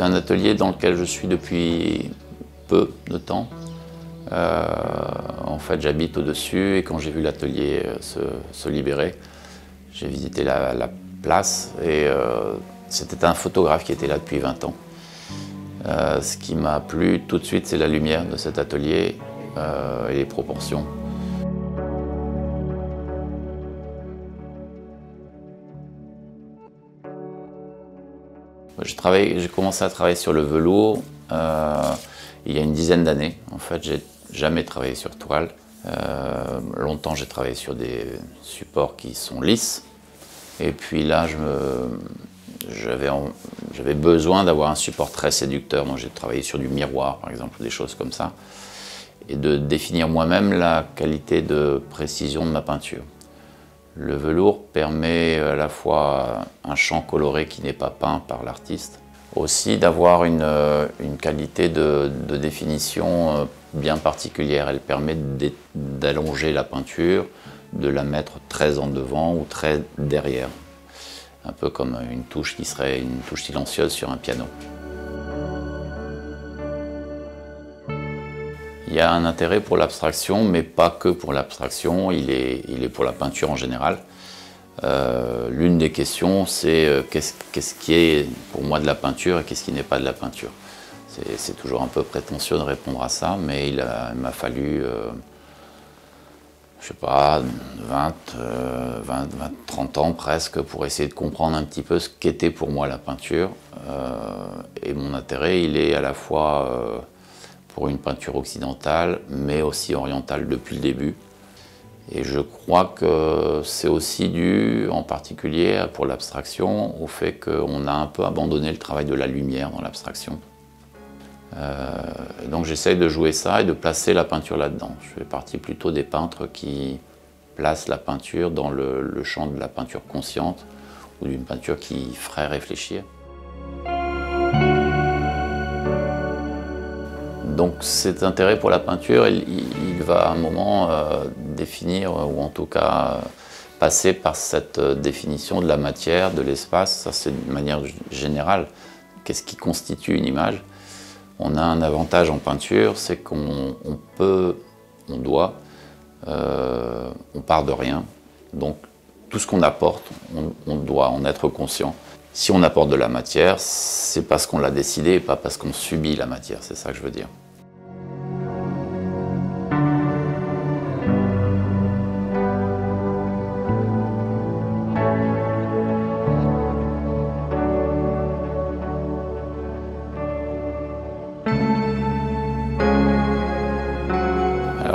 C'est un atelier dans lequel je suis depuis peu de temps. En fait, j'habite au-dessus et quand j'ai vu l'atelier se libérer, j'ai visité la place et c'était un photographe qui était là depuis 20 ans. Ce qui m'a plu tout de suite, c'est la lumière de cet atelier et les proportions. J'ai commencé à travailler sur le velours il y a une dizaine d'années. En fait, j'ai jamais travaillé sur toile. Longtemps, j'ai travaillé sur des supports qui sont lisses. Et puis là, j'avais besoin d'avoir un support très séducteur. Moi, j'ai travaillé sur du miroir, par exemple, des choses comme ça. Et de définir moi-même la qualité de précision de ma peinture. Le velours permet à la fois un champ coloré qui n'est pas peint par l'artiste, aussi d'avoir une qualité de définition bien particulière. Elle permet d'allonger la peinture, de la mettre très en devant ou très derrière. Un peu comme une touche qui serait une touche silencieuse sur un piano. Il y a un intérêt pour l'abstraction, mais pas que pour l'abstraction, il est pour la peinture en général. L'une des questions, c'est qu'est-ce qui est pour moi de la peinture et qu'est-ce qui n'est pas de la peinture. C'est toujours un peu prétentieux de répondre à ça, mais il m'a fallu, je sais pas, 30 ans presque pour essayer de comprendre un petit peu ce qu'était pour moi la peinture. Et mon intérêt, il est à la fois pour une peinture occidentale, mais aussi orientale depuis le début. Et je crois que c'est aussi dû, en particulier pour l'abstraction, au fait qu'on a un peu abandonné le travail de la lumière dans l'abstraction. Donc j'essaye de jouer ça et de placer la peinture là-dedans. Je fais partie plutôt des peintres qui placent la peinture dans le champ de la peinture consciente ou d'une peinture qui ferait réfléchir. Donc cet intérêt pour la peinture, il va à un moment définir, ou en tout cas passer par cette définition de la matière, de l'espace. Ça, c'est d'une manière générale. Qu'est-ce qui constitue une image? On a un avantage en peinture, c'est qu'on part de rien. Donc tout ce qu'on apporte, on doit en être conscient. Si on apporte de la matière, c'est parce qu'on l'a décidé et pas parce qu'on subit la matière, c'est ça que je veux dire.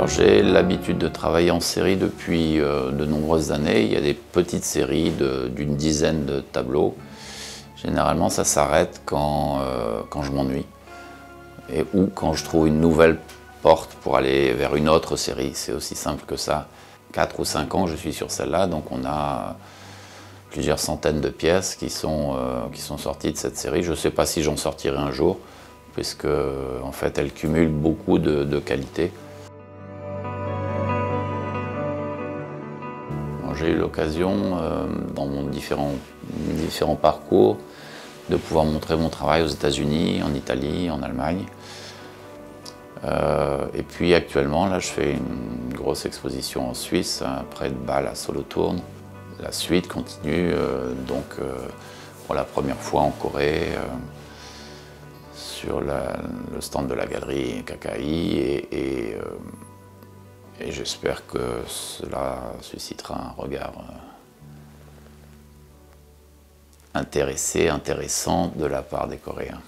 J'ai l'habitude de travailler en série depuis de nombreuses années. Il y a des petites séries d'une dizaine de tableaux. Généralement, ça s'arrête quand je m'ennuie ou quand je trouve une nouvelle porte pour aller vers une autre série. C'est aussi simple que ça. 4 ou 5 ans que je suis sur celle-là, donc on a plusieurs centaines de pièces qui sont sorties de cette série. Je ne sais pas si j'en sortirai un jour, puisque en fait, elle cumule beaucoup de qualités. J'ai eu l'occasion, dans mon différents parcours, de pouvoir montrer mon travail aux États-Unis, en Italie, en Allemagne. Et puis actuellement, là, je fais une grosse exposition en Suisse, près de Bâle, à Solothurn. La suite continue, pour la première fois en Corée, sur le stand de la galerie Kakai. Et j'espère que cela suscitera un regard intéressant de la part des Coréens.